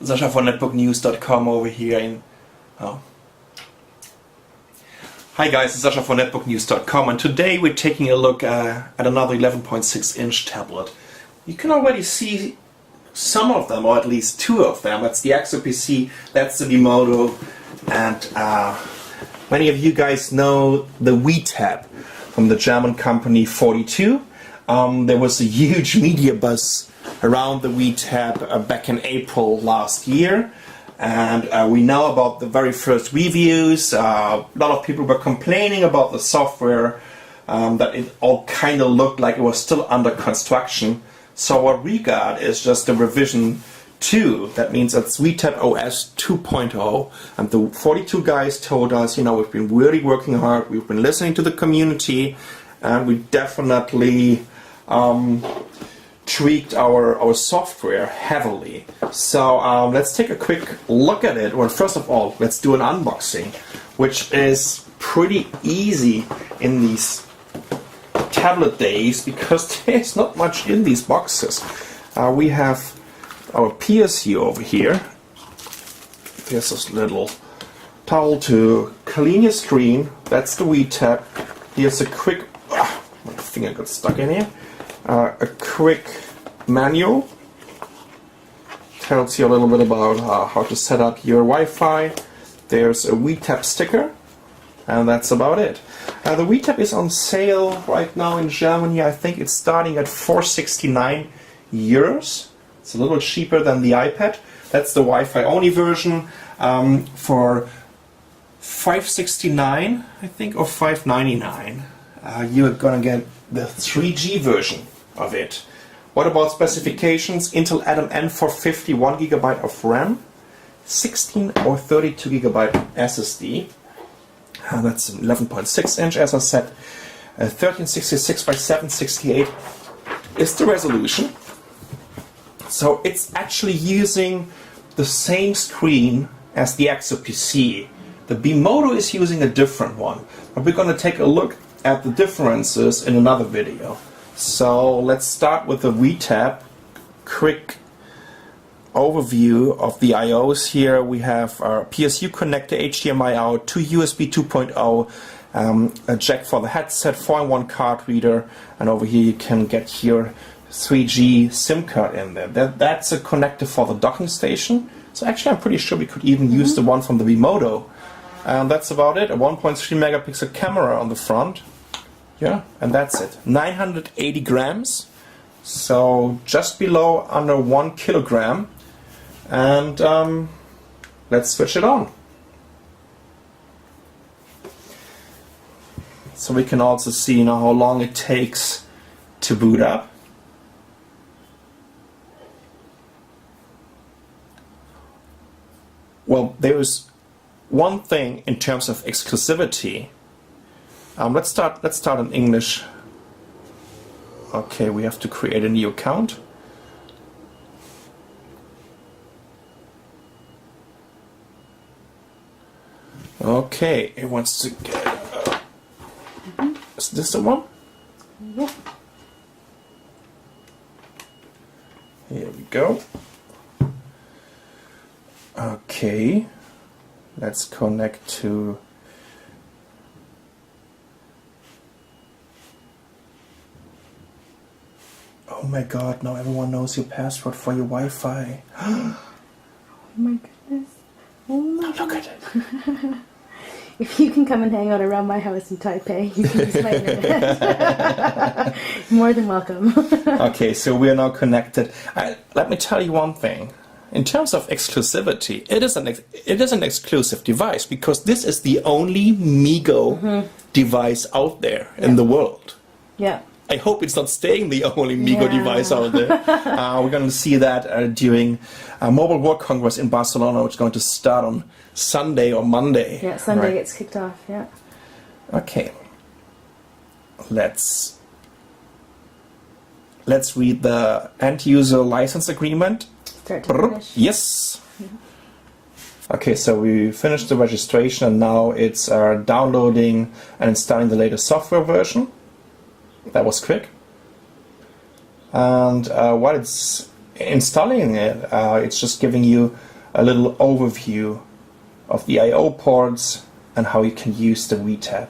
Sascha von netbooknews.com over here Hi guys, it's Sascha von netbooknews.com, and today we're taking a look at another 11.6 inch tablet. You can already see some of them, or at least two of them. That's the XOPC, that's the WeMoto, and many of you guys know the WeTab from the German company 42. There was a huge media buzz around the WeTab back in April last year, and we know about the very first reviews. A lot of people were complaining about the software, that it all kind of looked like it was still under construction. So what we got is just a revision 2. That means it's WeTab OS 2.0, and the 42 guys told us, you know, we've been really working hard, we've been listening to the community, and we definitely tweaked our software heavily. So let's take a quick look at it. Well, first of all, let's do an unboxing, which is pretty easy in these tablet days because there's not much in these boxes. We have our PSU over here. There's this little towel to clean your screen. That's the WeTab. Here's a quick... my finger got stuck in here. A quick manual. Tells you a little bit about how to set up your Wi-Fi. There's a WeTab sticker, and that's about it. The WeTab is on sale right now in Germany. I think it's starting at 469 euros. It's a little cheaper than the iPad. That's the Wi-Fi only version. For 569, I think, or 599, you're gonna get the 3G version of it. What about specifications? Intel Atom N450, 1 GB of RAM, 16 or 32 GB SSD. That's 11.6 inch, as I said. 1366 by 768 is the resolution. So it's actually using the same screen as the XOPC. The WeMoto is using a different one, but we're going to take a look at the differences in another video. So let's start with the WeTab. Quick overview of the IOs here. We have our PSU connector, HDMI out, 2 USB 2.0, a jack for the headset, 4-in-1 card reader, and over here you can get your 3G SIM card in there. That's a connector for the docking station. So actually I'm pretty sure we could even use the one from the WeMoto. And that's about it. A 1.3 megapixel camera on the front. Yeah, and that's it. 980 grams. So just below under 1 kilogram. And let's switch it on. So we can also see, you know, how long it takes to boot up. Well, there's one thing in terms of exclusivity. Let's start in English. Okay, we have to create a new account. Okay, it wants to get... Is this the one? Yep. Here we go. Okay, let's connect to... Oh my god, now everyone knows your password for your Wi-Fi. Oh my goodness. Oh my Look at it. If you can come and hang out around my house in Taipei, you can use my internet. More than welcome. Okay, so we are now connected. Let me tell you one thing. In terms of exclusivity, it is an exclusive device because this is the only MeeGo device out there in the world. Yeah. I hope it's not staying the only MeeGo device out there. We're going to see that during Mobile World Congress in Barcelona, which is going to start on Sunday or Monday. Yeah, Sunday right? gets kicked off, yeah. Okay. Let's read the end-user license agreement. Start to finish. Yes. Okay, so we finished the registration and now it's downloading and installing the latest software version. That was quick. And while it's installing it, it's just giving you a little overview of the I/O ports and how you can use the WeTab.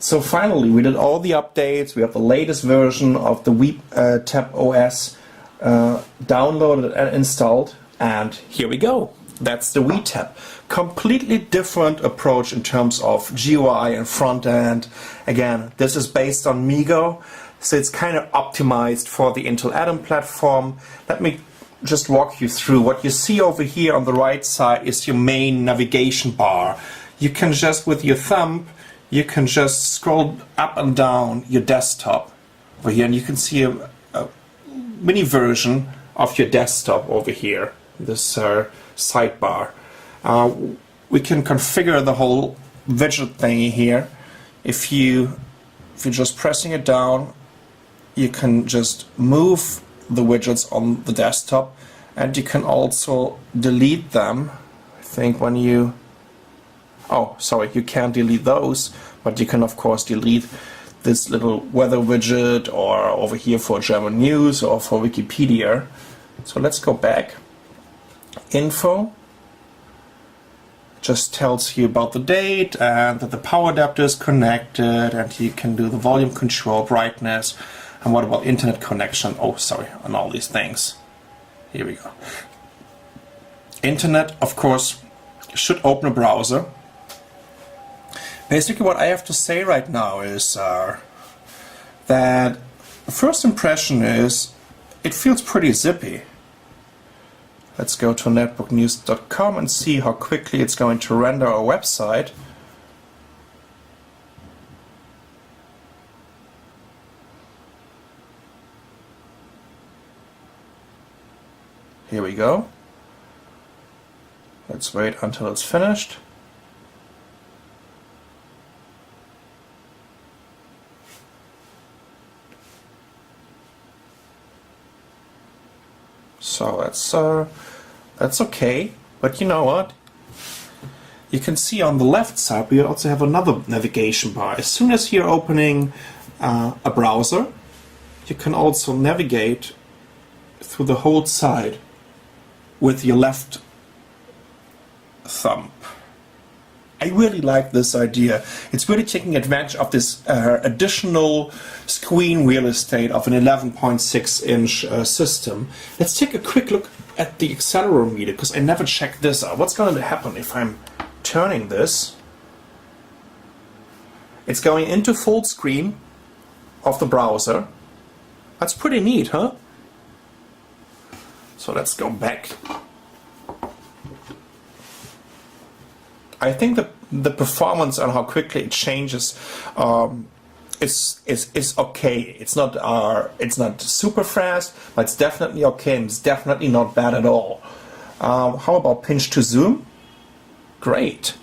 So finally, we did all the updates. We have the latest version of the WeTab OS downloaded and installed, and here we go. That's the WeTab. Completely different approach in terms of GUI and front end. Again, this is based on MeeGo, so it's kind of optimized for the Intel Atom platform. Let me just walk you through. What you see over here on the right side is your main navigation bar. You can just, with your thumb, you can just scroll up and down your desktop over here, and you can see a mini version of your desktop over here, this sidebar. We can configure the whole widget thingy here. If you're just pressing it down, you can just move the widgets on the desktop, and you can also delete them. I think when you you can't delete those, but you can of course delete this little weather widget, or over here for German news or for Wikipedia. So let's go back. Info just tells you about the date and that the power adapter is connected, and you can do the volume control, brightness, and what about internet connection, and all these things. Here we go. Internet, of course, should open a browser. Basically what I have to say right now is that the first impression is it feels pretty zippy. Let's go to netbooknews.com and see how quickly it's going to render our website. Here we go. Let's wait until it's finished. So that's okay, but you know what? You can see on the left side we also have another navigation bar. As soon as you're opening a browser, you can also navigate through the whole site with your left thumb. I really like this idea. It's really taking advantage of this additional screen real estate of an 11.6-inch system. Let's take a quick look at the accelerometer, because I never checked this out. What's going to happen if I'm turning this? It's going into full screen of the browser. That's pretty neat, huh? So let's go back. I think the performance and how quickly it changes is okay. It's not super fast, but it's definitely okay, and it's definitely not bad at all. How about pinch to zoom? Great.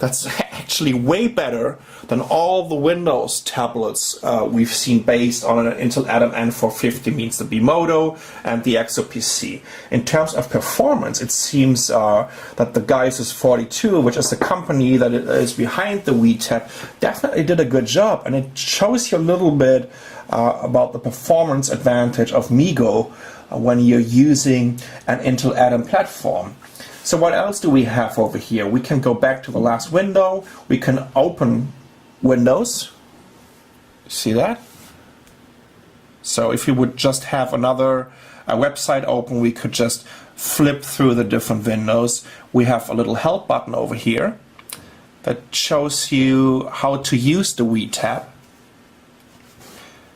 That's actually way better than all the Windows tablets we've seen based on an Intel Atom N450, means the Bimoto and the XOPC. In terms of performance, it seems that the Geissys 42, which is the company that is behind the WeTab, definitely did a good job, and it shows you a little bit about the performance advantage of MeeGo when you're using an Intel Atom platform. So what else do we have over here? We can go back to the last window. We can open Windows. See that? So if you would just have another website open, we could just flip through the different windows. We have a little help button over here that shows you how to use the WeTab.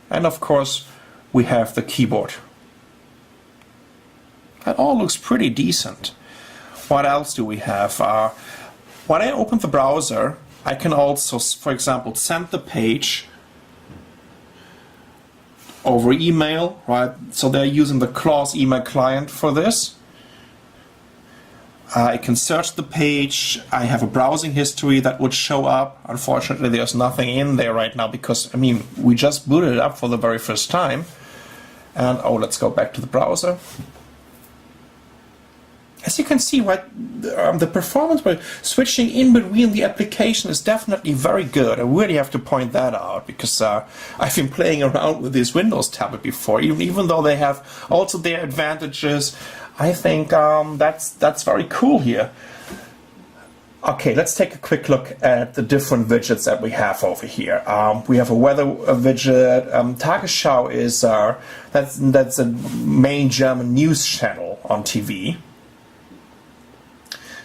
And of course, we have the keyboard. That all looks pretty decent. What else do we have? When I open the browser, I can also, for example, send the page over email, right? So they're using the Claws email client for this. I can search the page. I have a browsing history that would show up. Unfortunately, there's nothing in there right now because, we just booted it up for the very first time. And, let's go back to the browser. As you can see, right, the performance by switching in between the application is definitely very good. I really have to point that out because I've been playing around with this Windows tablet before, even though they have also their advantages. I think that's very cool here. Okay, let's take a quick look at the different widgets that we have over here. We have a weather widget. Tagesschau is that's a main German news channel on TV.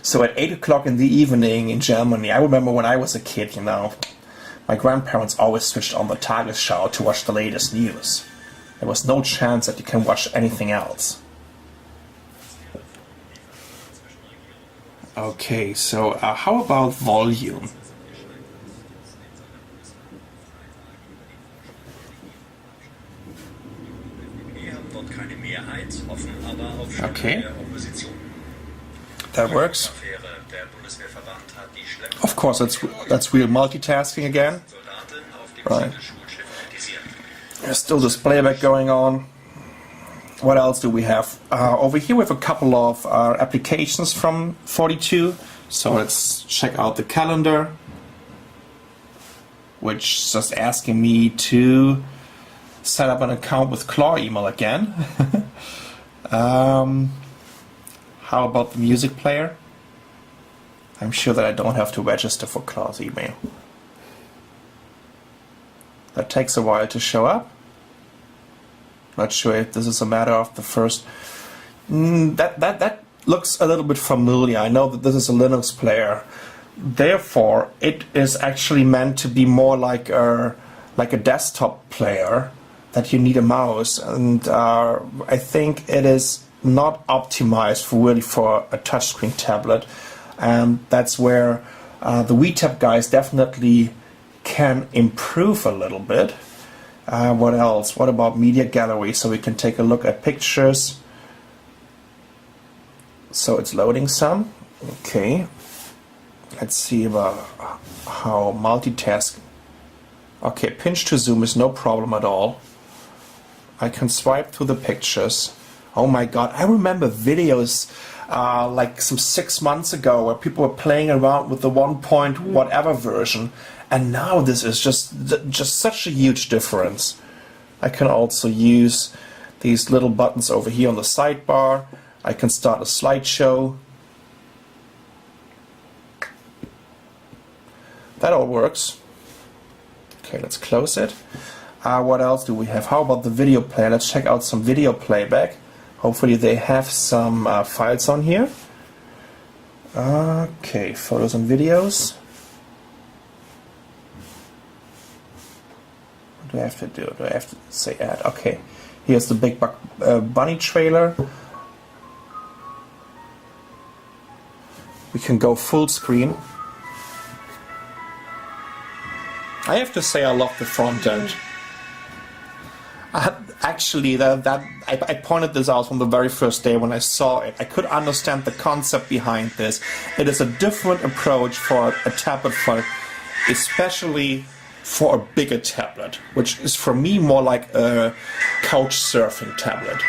So at 8 o'clock in the evening in Germany, I remember when I was a kid, you know, my grandparents always switched on the Tagesschau to watch the latest news. There was no chance that you can watch anything else. Okay, so how about volume? Okay, that works. Of course, that's real multitasking again. Right. There's still this playback going on. What else do we have? Over here we have a couple of applications from 42. So let's check out the calendar, which is just asking me to set up an account with Claw email again. How about the music player? I'm sure that I don't have to register for Claw's email. That takes a while to show up. Not sure if this is a matter of the first. That looks a little bit familiar. I know that this is a Linux player. Therefore, it is actually meant to be more like a desktop player that you need a mouse, and I think it is not optimized for a touchscreen tablet. That's where the WeTab guys definitely can improve a little bit. What else? What about media gallery? So we can take a look at pictures. So it's loading some. Okay. Let's see about how multitask. Okay, pinch to zoom is no problem at all. I can swipe through the pictures. Oh my god, I remember videos like some 6 months ago where people were playing around with the 1 point whatever version. And now this is just such a huge difference. I can also use these little buttons over here on the sidebar. I can start a slideshow. That all works. Okay, let's close it. What else do we have? How about the video player? Let's check out some video playback. Hopefully they have some files on here. Okay, photos and videos. Do I have to do? Do I have to say add? Okay, here's the Big Bunny trailer. We can go full screen. I have to say I love the front end. Actually, I pointed this out from the very first day when I saw it. I could understand the concept behind this. It is a different approach for a tablet phone, especially for a bigger tablet, which is for me more like a couch surfing tablet.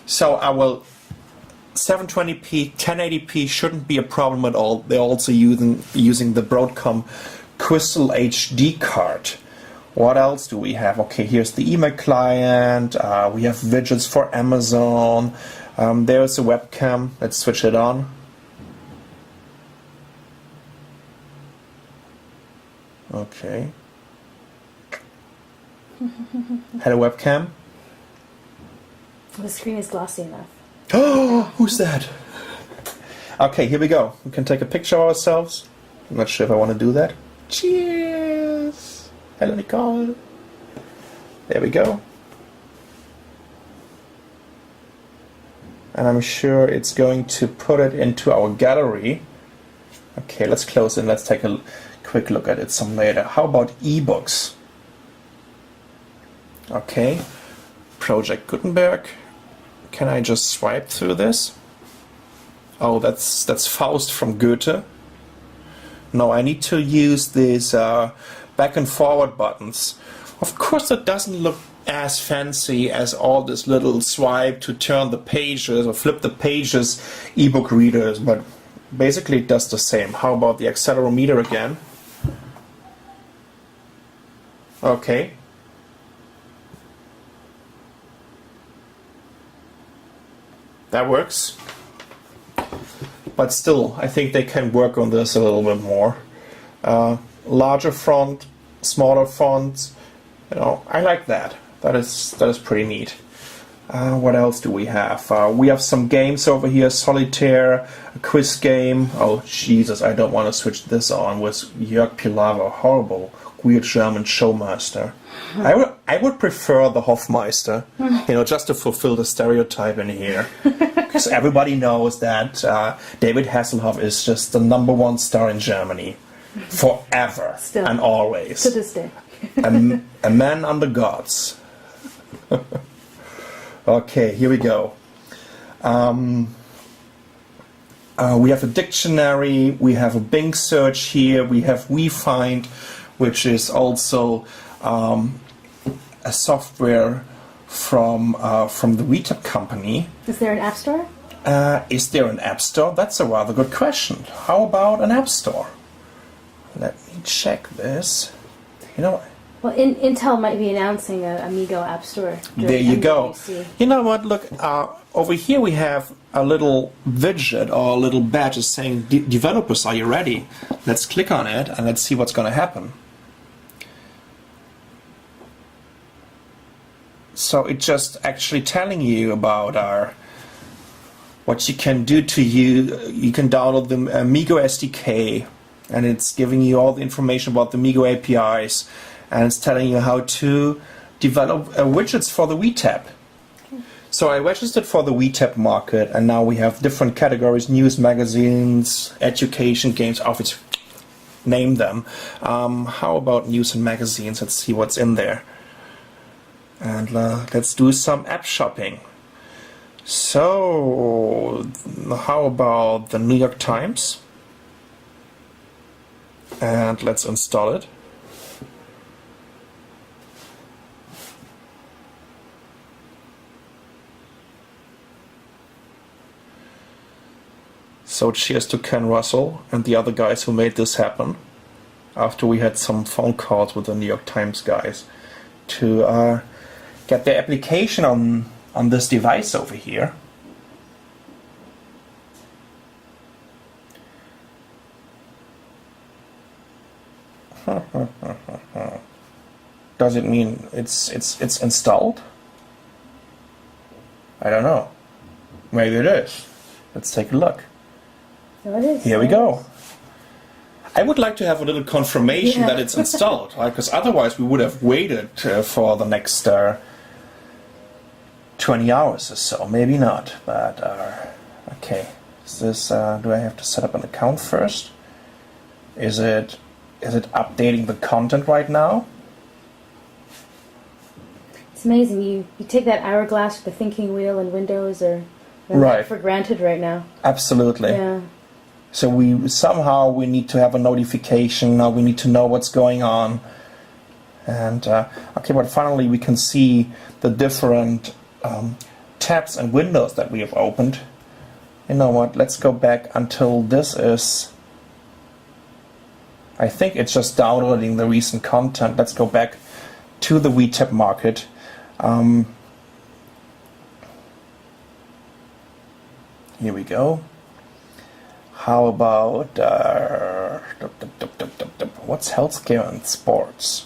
So I will 720p, 1080p shouldn't be a problem at all. They're also using the Broadcom Crystal HD card. What else do we have? Okay, here's the email client. We have widgets for Amazon. There's a webcam. Let's switch it on. Okay. Hello, webcam. The screen is glossy enough. Oh, who's that? Okay, here we go. We can take a picture of ourselves. I'm not sure if I want to do that. Cheers! Hello, Nicole. There we go. And I'm sure it's going to put it into our gallery. Okay, let's close it and let's take a quick look at it some later. How about ebooks? Okay, Project Gutenberg. Can I just swipe through this? Oh, that's Faust from Goethe. No, I need to use these back and forward buttons. Of course, it doesn't look as fancy as all this little swipe to turn the pages or flip the pages ebook readers, but basically it does the same. How about the accelerometer again? that works. But still, I think they can work on this a little bit more. Larger font, smaller fonts. You know, I like that. That is pretty neat. What else do we have? We have some games over here. Solitaire, a quiz game. Oh Jesus, I don't want to switch this on with Jörg Pilawa. Horrible, weird German showmaster. I would prefer the Hofmeister, you know, just to fulfill the stereotype in here. Because everybody knows that David Hasselhoff is just the #1 star in Germany. Forever. Still. And always. To this day. a man under gods. Okay, here we go. We have a dictionary, we have a Bing search here, we have WeFind, which is also a software from the WeTab company. Is there an app store? Is there an app store? That's a rather good question. How about an app store? Let me check this. You know, well, Intel might be announcing a MeeGo app store. there you go. MWC. You know what? Look, over here we have a little widget or a little badge saying, "Developers, are you ready?" Let's click on it and let's see what's going to happen. So it's just actually telling you about what you can do to you. You can download the MeeGo SDK, and it's giving you all the information about the MeeGo APIs, and it's telling you how to develop widgets for the WeTab. Okay. So I registered for the WeTab market, and now we have different categories: news, magazines, education, games. Obviously, name them. How about news and magazines? Let's see what's in there. And let's do some app shopping. So, how about the New York Times? And let's install it. So cheers to Ken Russell and the other guys who made this happen, after we had some phone calls with the New York Times guys to get their application on this device over here. Does it mean it's installed? I don't know. Maybe it is. Let's take a look. So it is. Here we go. I would like to have a little confirmation that it's installed, because otherwise we would have waited for the next 20 hours or so. Maybe not, but okay. Is this? Do I have to set up an account first? Is it updating the content right now? It's amazing. You take that hourglass with the thinking wheel in Windows or Right. for granted right now. Absolutely. Yeah. So we need to have a notification. Now we need to know what's going on. And okay, but finally we can see the different tabs and windows that we have opened. You know what? Let's go back until this is. I think it's just downloading the recent content. Let's go back to the WeTab market. Here we go. How about what's healthcare and sports?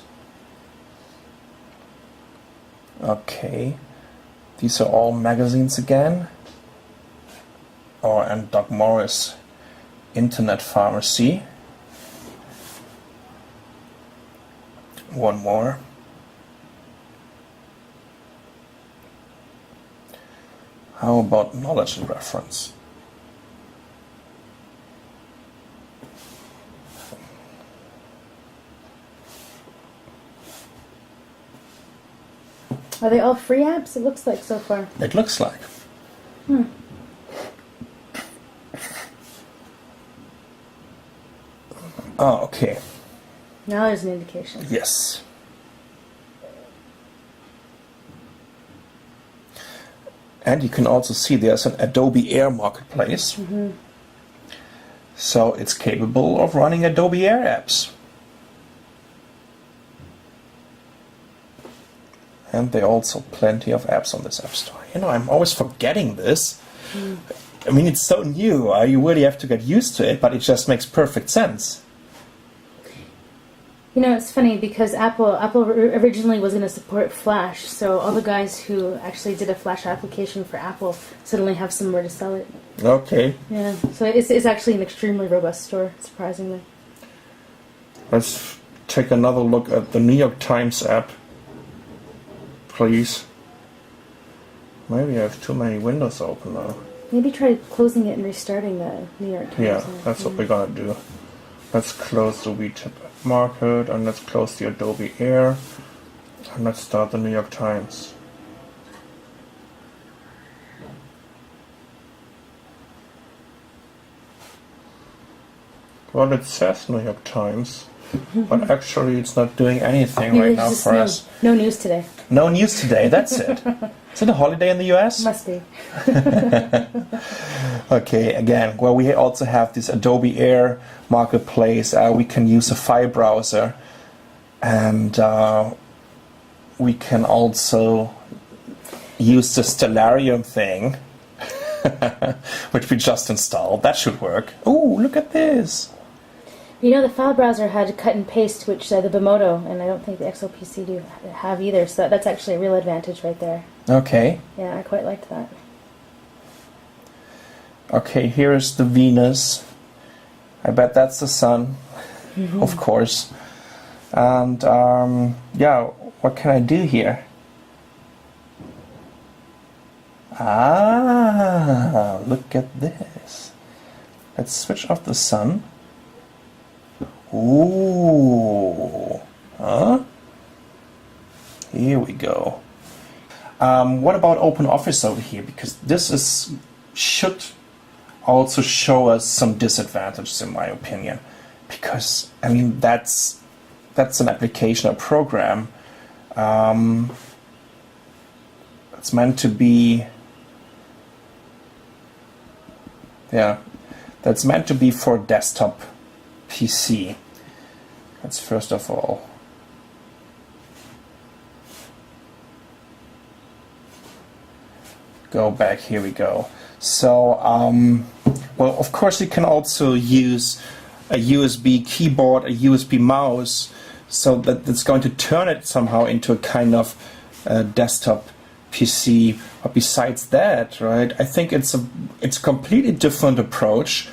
Okay, these are all magazines again. And Doc Morris Internet Pharmacy. One more. How about knowledge and reference? Are they all free apps? It looks like so far. It looks like. Oh, okay. Now there's an indication. Yes. And you can also see there's an Adobe Air marketplace. Mm-hmm. So it's capable of running Adobe Air apps. And there are also plenty of apps on this app store. You know, I'm always forgetting this, I mean, it's so new. You really have to get used to it, but it just makes perfect sense. You know, it's funny because Apple originally was going to support Flash, so all the guys who actually did a Flash application for Apple suddenly have somewhere to sell it. Okay. Yeah, so it's actually an extremely robust store, surprisingly. Let's take another look at the New York Times app, please. Maybe I have too many windows open though. Maybe try closing it and restarting the New York Times. Yeah, that's what we're gonna do. Let's close the WeTab Market, and let's close the Adobe Air, and let's start the New York Times. Well, it says New York Times, but actually it's not doing anything right now for us. No news today. No news today, that's it. Is it a holiday in the US? Must be. Okay, again, well, we also have this Adobe Air Marketplace. We can use a file browser, and we can also use the Stellarium thing, which we just installed. That should work. Oh, look at this. You know, the file browser had cut and paste, which the Bimoto, and I don't think the XLPC do have either, so that's actually a real advantage right there. Okay. Yeah, I quite liked that. Okay, here's the Venus. I bet that's the sun, of course. And yeah, what can I do here? Ah, look at this. Let's switch off the sun. Ooh, huh? Here we go. What about OpenOffice over here? Because this should also show us some disadvantages, in my opinion. Because I mean, that's an application, a program. It's meant to be. Yeah, that's meant to be for desktop PC. Let's first of all go back. Here we go. So, well, of course, you can also use a USB keyboard, a USB mouse, so that it's going to turn it somehow into a kind of desktop PC. But besides that, right, I think it's a completely different approach.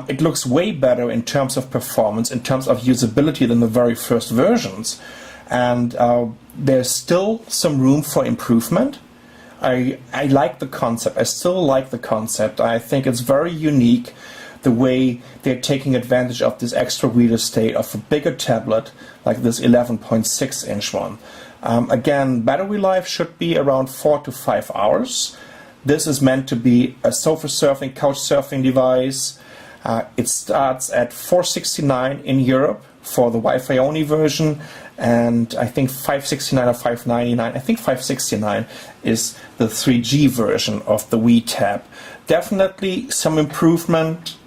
It looks way better in terms of performance, in terms of usability than the very first versions. And there's still some room for improvement. I like the concept. I still like the concept. I think it's very unique, the way they're taking advantage of this extra real estate of a bigger tablet like this 11.6 inch one. Again, battery life should be around 4 to 5 hours. This is meant to be a sofa surfing, couch surfing device. It starts at $469 in Europe for the Wi-Fi only version, and I think $569 or $599. I think $569 is the 3G version of the WeTab. Definitely some improvements,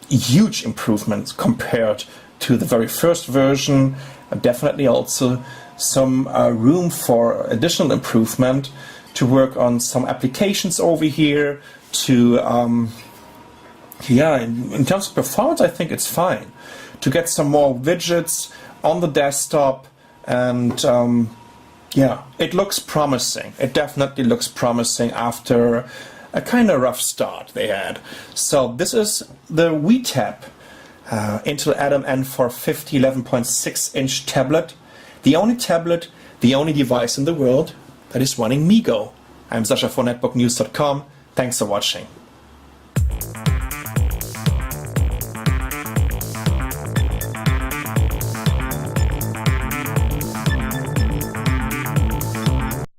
huge improvements compared to the very first version. Definitely also some room for additional improvement, to work on some applications over here, to yeah, in terms of performance, I think it's fine. To get some more widgets on the desktop, and yeah, it looks promising. It definitely looks promising after a kind of rough start they had. So this is the WeTab Intel Atom N450 11.6 inch tablet. The only device in the world that is running MeeGo. I'm Sascha for netbooknews.com. Thanks for watching.